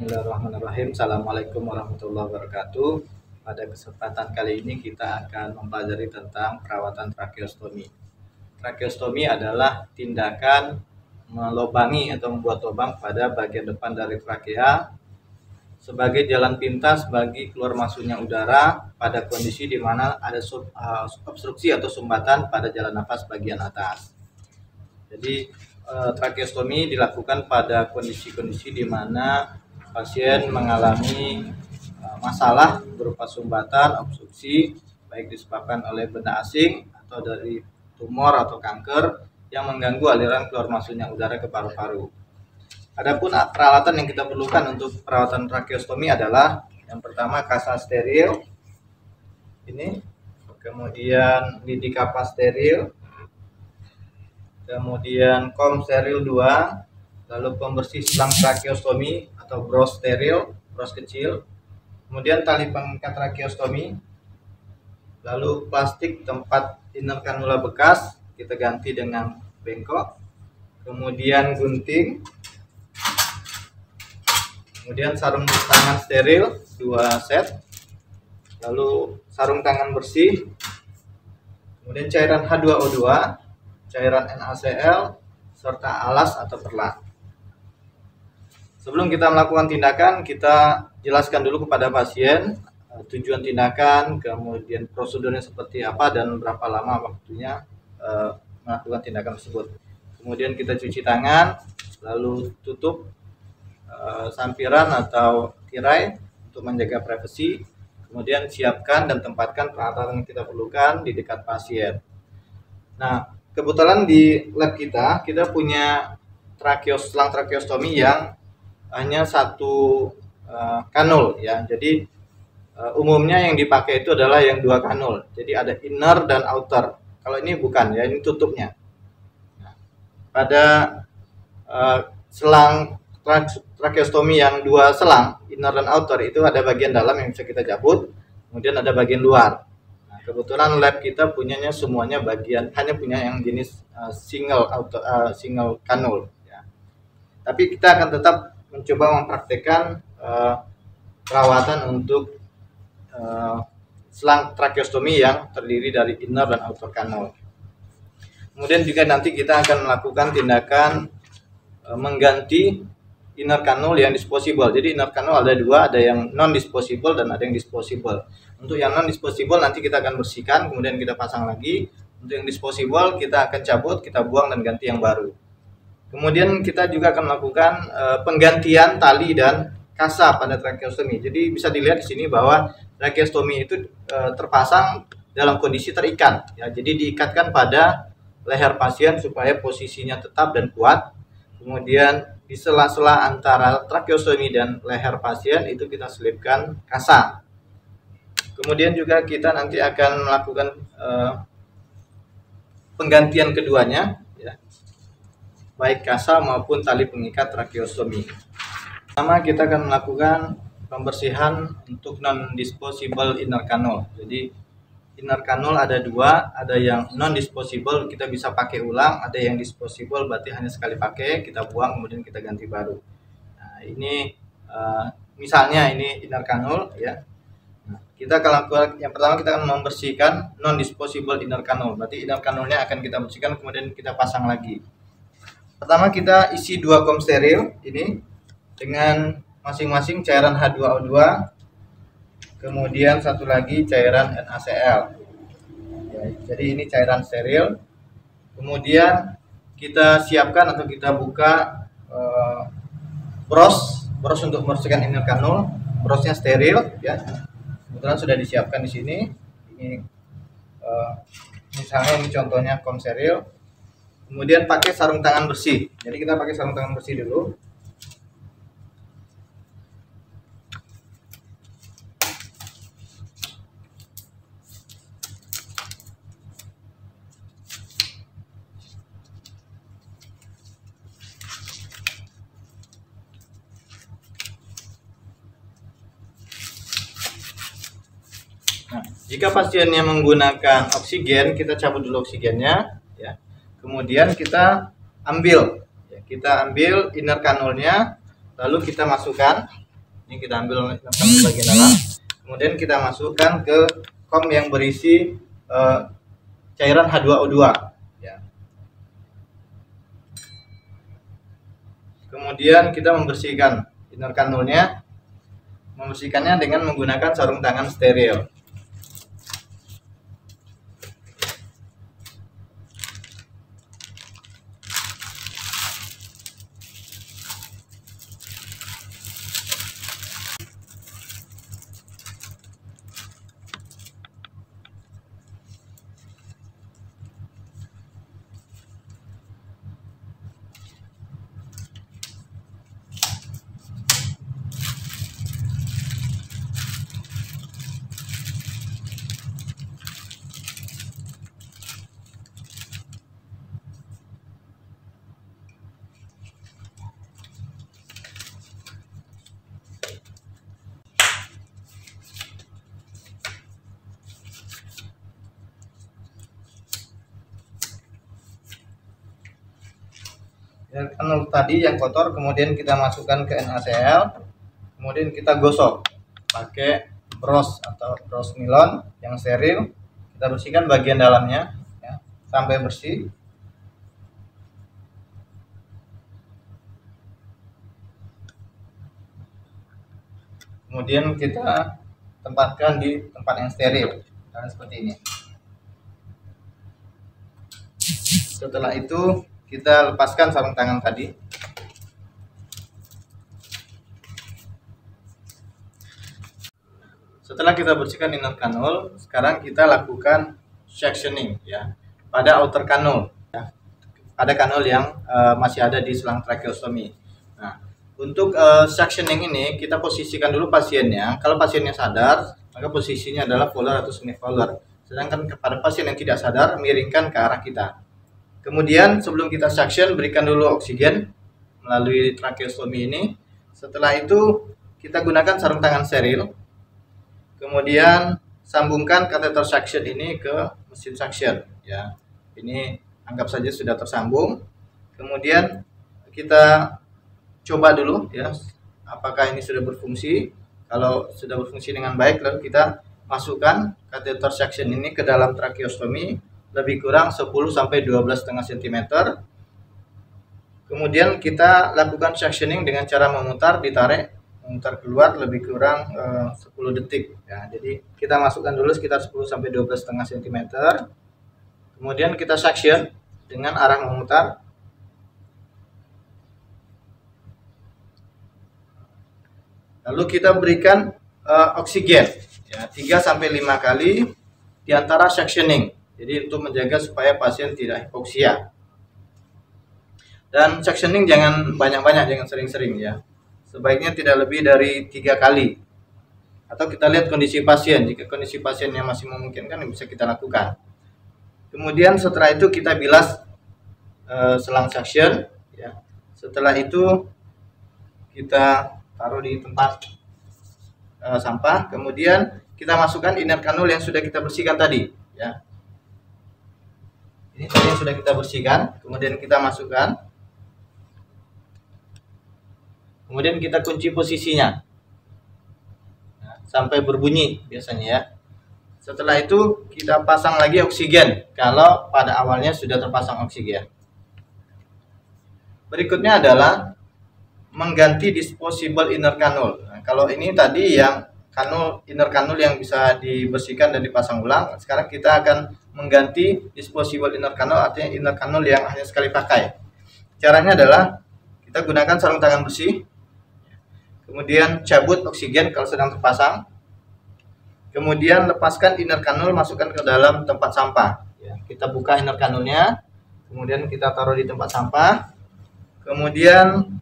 Bismillahirrahmanirrahim. Assalamualaikum warahmatullahi wabarakatuh. Pada kesempatan kali ini kita akan mempelajari tentang perawatan tracheostomi. Tracheostomi adalah tindakan melobangi atau membuat lubang pada bagian depan dari trakea sebagai jalan pintas bagi keluar masuknya udara pada kondisi di mana ada obstruksi atau sumbatan pada jalan nafas bagian atas. Jadi tracheostomi dilakukan pada kondisi-kondisi di mana pasien mengalami masalah berupa sumbatan, obstruksi, baik disebabkan oleh benda asing atau dari tumor atau kanker yang mengganggu aliran keluar masuknya udara ke paru-paru. Adapun peralatan yang kita perlukan untuk perawatan tracheostomi adalah yang pertama kasa steril, ini, kemudian lidi kapas steril, kemudian kom steril 2, lalu pembersih selang tracheostomi atau bros steril, bros kecil, kemudian tali pengikat tracheostomi, lalu plastik tempat inner kanula bekas kita ganti dengan bengkok, kemudian gunting, kemudian sarung tangan steril 2 set, lalu sarung tangan bersih, kemudian cairan H2O2, cairan NaCl, serta alas atau perlat. Sebelum kita melakukan tindakan, kita jelaskan dulu kepada pasien tujuan tindakan, kemudian prosedurnya seperti apa dan berapa lama waktunya melakukan tindakan tersebut. Kemudian kita cuci tangan, lalu tutup sampiran atau tirai untuk menjaga privasi. Kemudian siapkan dan tempatkan peralatan yang kita perlukan di dekat pasien. Nah, kebetulan di lab kita punya selang tracheostomi yang hanya satu kanul ya. Jadi umumnya yang dipakai itu adalah yang 2 kanul. Jadi ada inner dan outer. Kalau ini bukan ya, ini tutupnya. Nah, pada selang tracheostomi yang 2 selang, inner dan outer, itu ada bagian dalam yang bisa kita cabut, kemudian ada bagian luar. Kebetulan lab kita punyanya semuanya hanya punya yang jenis single kanul ya. Tapi kita akan tetap mencoba mempraktekkan perawatan untuk selang tracheostomi yang terdiri dari inner dan outer kanul. Kemudian juga nanti kita akan melakukan tindakan mengganti inner kanul yang disposable. Jadi inner kanul ada 2, ada yang non disposable dan ada yang disposable. Untuk yang non disposable nanti kita akan bersihkan, kemudian kita pasang lagi. Untuk yang disposable kita akan cabut, kita buang dan ganti yang baru. Kemudian kita juga akan melakukan penggantian tali dan kasa pada tracheostomi. Jadi bisa dilihat di sini bahwa tracheostomi itu terpasang dalam kondisi terikat ya. Jadi diikatkan pada leher pasien supaya posisinya tetap dan kuat. Kemudian di sela-sela antara tracheostomi dan leher pasien itu kita selipkan kasa. Kemudian juga kita nanti akan melakukan penggantian keduanya ya, baik kasa maupun tali pengikat tracheostomi. Pertama kita akan melakukan pembersihan untuk non disposable inner kanul. Jadi inner kanul ada 2, ada yang non disposable kita bisa pakai ulang, ada yang disposable berarti hanya sekali pakai, kita buang kemudian kita ganti baru. Nah, ini misalnya ini inner kanul ya. Nah, kita akan lakukan yang pertama, kita akan membersihkan non disposable inner kanul. Berarti inner kanulnya akan kita bersihkan kemudian kita pasang lagi. Pertama kita isi 2 kom steril ini dengan masing-masing cairan H2O2, kemudian satu lagi cairan NaCl ya, jadi ini cairan steril. Kemudian kita siapkan atau kita buka bros untuk membersihkan inner kanul. Brosnya steril ya, kebetulan sudah disiapkan di sini. Ini misalnya ini contohnya kom steril. Kemudian pakai sarung tangan bersih. Jadi kita pakai sarung tangan bersih dulu. Nah, jika pasiennya menggunakan oksigen, kita cabut dulu oksigennya, ya. Kemudian kita ambil inner kanulnya, lalu kita masukkan Ini kita ambil bagian dalam, kemudian kita masukkan ke kom yang berisi cairan H2O2 ya. Kemudian kita membersihkan inner kanulnya, membersihkannya dengan menggunakan sarung tangan steril. Kanul tadi yang kotor kemudian kita masukkan ke NaCl, kemudian kita gosok pakai bros atau bros nilon yang steril. Kita bersihkan bagian dalamnya ya, sampai bersih. Kemudian kita tempatkan di tempat yang steril, seperti ini. Setelah itu kita lepaskan sarung tangan tadi. Setelah kita bersihkan inner kanul, sekarang kita lakukan sectioning ya pada outer kanul ya. Pada kanul yang masih ada di selang tracheostomy. Nah, untuk sectioning ini kita posisikan dulu pasiennya. Kalau pasiennya sadar, maka posisinya adalah volar atau semi volar. Sedangkan kepada pasien yang tidak sadar, miringkan ke arah kita. Kemudian sebelum kita suction, berikan dulu oksigen melalui tracheostomy ini. Setelah itu kita gunakan sarung tangan steril. Kemudian sambungkan kateter suction ini ke mesin suction ya. Ini anggap saja sudah tersambung. Kemudian kita coba dulu ya apakah ini sudah berfungsi. Kalau sudah berfungsi dengan baik, lalu kita masukkan kateter suction ini ke dalam tracheostomy lebih kurang 10-12,5 cm. Kemudian kita lakukan sectioning dengan cara memutar, ditarik, memutar keluar lebih kurang 10 detik ya. Jadi kita masukkan dulu sekitar 10-12,5 cm. Kemudian kita suction dengan arah memutar. Lalu kita berikan oksigen ya 3-5 kali di antara sectioning. Jadi untuk menjaga supaya pasien tidak hipoksia. Dan sectioning jangan banyak-banyak, jangan sering-sering ya. Sebaiknya tidak lebih dari 3 kali. Atau kita lihat kondisi pasien. Jika kondisi pasiennya masih memungkinkan, bisa kita lakukan. Kemudian setelah itu kita bilas selang suction ya. Setelah itu kita taruh di tempat sampah. Kemudian kita masukkan inner kanul yang sudah kita bersihkan tadi ya. Ini tadi yang sudah kita bersihkan, kemudian kita masukkan. Kemudian kita kunci posisinya nah, sampai berbunyi biasanya ya. Setelah itu kita pasang lagi oksigen kalau pada awalnya sudah terpasang oksigen. Berikutnya adalah mengganti disposable inner kanul. Nah, kalau ini tadi yang inner kanul yang bisa dibersihkan dan dipasang ulang. Sekarang kita akan mengganti disposable inner kanul, artinya inner kanul yang hanya sekali pakai. Caranya adalah kita gunakan sarung tangan bersih, kemudian cabut oksigen kalau sedang terpasang, kemudian lepaskan inner kanul, masukkan ke dalam tempat sampah ya. Kita buka inner kanulnya, kemudian kita taruh di tempat sampah, kemudian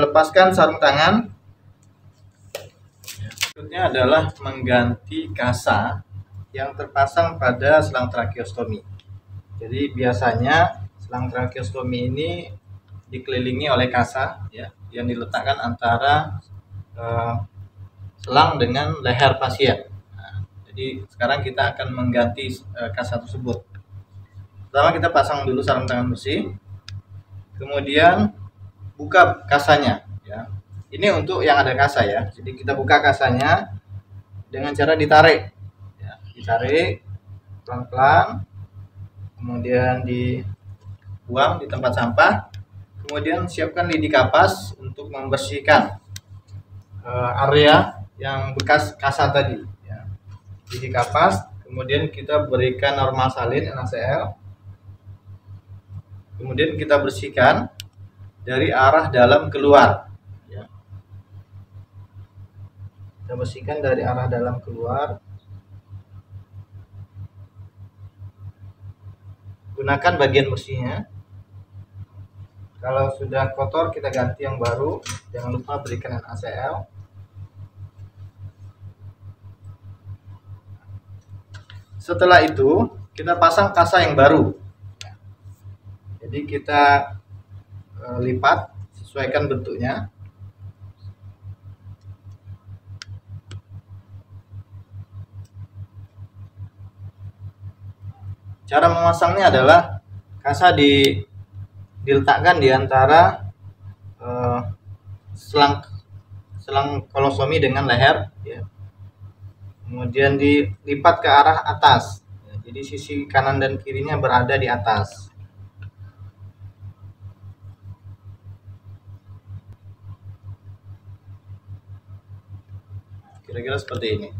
lepaskan sarung tangan. Berikutnya adalah mengganti kasa yang terpasang pada selang tracheostomy. Jadi biasanya selang tracheostomy ini dikelilingi oleh kasa ya, yang diletakkan antara selang dengan leher pasien. Nah, jadi sekarang kita akan mengganti kasa tersebut. Pertama kita pasang dulu sarung tangan bersih, kemudian buka kasanya ya. Ini untuk yang ada kasa ya. Jadi kita buka kasanya dengan cara ditarik. Ya, ditarik pelan-pelan, kemudian dibuang di tempat sampah. Kemudian siapkan lidi kapas untuk membersihkan area yang bekas kasa tadi. Ya. Lidi kapas, kemudian kita berikan normal salin NaCl. Kemudian kita bersihkan dari arah dalam keluar. Kita bersihkan dari arah dalam keluar. Gunakan bagian bersihnya. Kalau sudah kotor kita ganti yang baru. Jangan lupa berikan NaCl. Setelah itu kita pasang kasa yang baru. Jadi kita lipat, sesuaikan bentuknya. Cara memasangnya adalah kasa diletakkan di antara selang kolostomi dengan leher, ya. Kemudian dilipat ke arah atas, ya. Jadi sisi kanan dan kirinya berada di atas. Kira-kira seperti ini.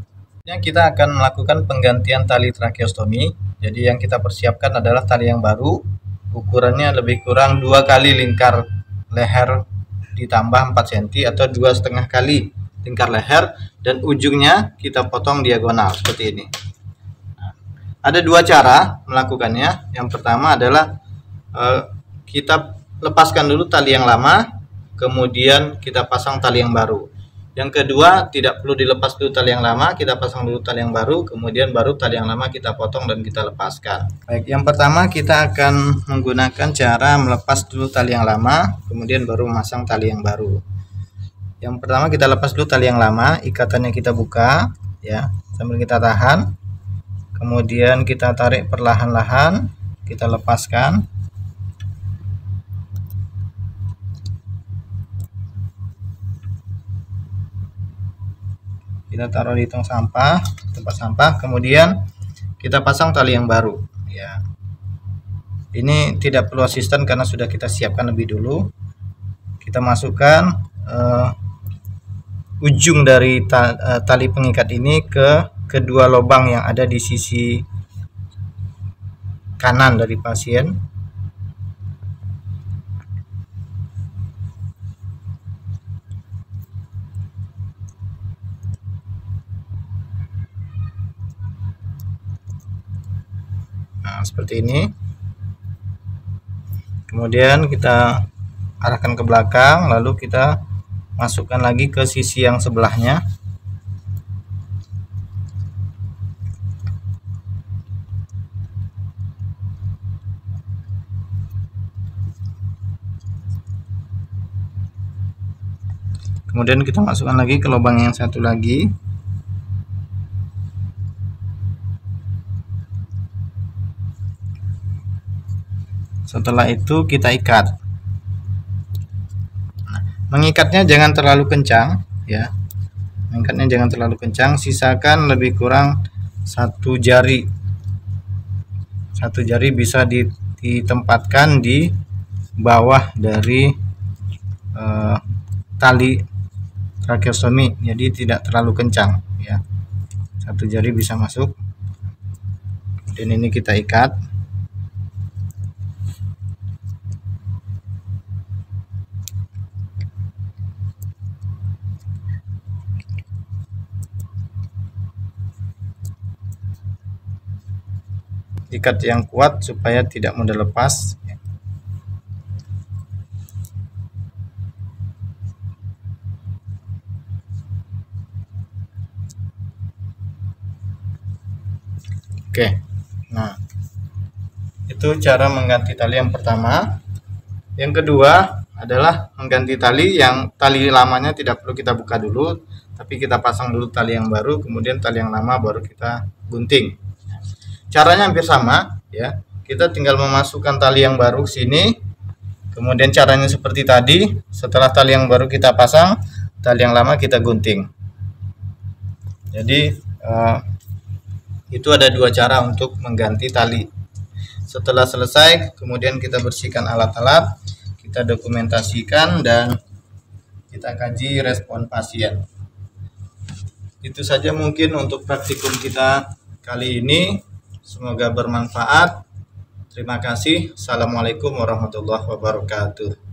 Kita akan melakukan penggantian tali tracheostomi. Jadi yang kita persiapkan adalah tali yang baru, ukurannya lebih kurang 2 kali lingkar leher ditambah 4 cm atau 2,5 kali lingkar leher, dan ujungnya kita potong diagonal seperti ini. Ada 2 cara melakukannya. Yang pertama adalah kita lepaskan dulu tali yang lama, kemudian kita pasang tali yang baru. Yang kedua, tidak perlu dilepas dulu tali yang lama, kita pasang dulu tali yang baru, kemudian baru tali yang lama kita potong dan kita lepaskan. Baik, yang pertama kita akan menggunakan cara melepas dulu tali yang lama, kemudian baru memasang tali yang baru. Yang pertama kita lepas dulu tali yang lama, ikatannya kita buka, ya, sambil kita tahan. Kemudian kita tarik perlahan-lahan, kita lepaskan. Kita taruh di tong sampah, tempat sampah, kemudian kita pasang tali yang baru, ya. Ini tidak perlu asisten karena sudah kita siapkan lebih dulu. Kita masukkan ujung dari tali pengikat ini ke kedua lubang yang ada di sisi kanan dari pasien. Nah, seperti ini. Kemudian kita arahkan ke belakang, lalu kita masukkan lagi ke sisi yang sebelahnya. Kemudian kita masukkan lagi ke lubang yang satu lagi. Setelah itu kita ikat. Nah, mengikatnya jangan terlalu kencang, ya. Mengikatnya jangan terlalu kencang, sisakan lebih kurang 1 jari. 1 jari bisa ditempatkan di bawah dari tali tracheostomi, jadi tidak terlalu kencang, ya. 1 jari bisa masuk. Dan ini kita ikat. Ikat yang kuat supaya tidak mudah lepas. Oke, nah itu cara mengganti tali yang pertama. Yang kedua adalah mengganti tali yang tali lamanya tidak perlu kita buka dulu, tapi kita pasang dulu tali yang baru, kemudian tali yang lama baru kita gunting. Caranya hampir sama, ya. Kita tinggal memasukkan tali yang baru ke sini. Kemudian caranya seperti tadi, setelah tali yang baru kita pasang, tali yang lama kita gunting. Jadi itu ada dua cara untuk mengganti tali. Setelah selesai, kemudian kita bersihkan alat-alat, kita dokumentasikan dan kita kaji respon pasien. Itu saja mungkin untuk praktikum kita kali ini. Semoga bermanfaat. Terima kasih. Assalamualaikum warahmatullahi wabarakatuh.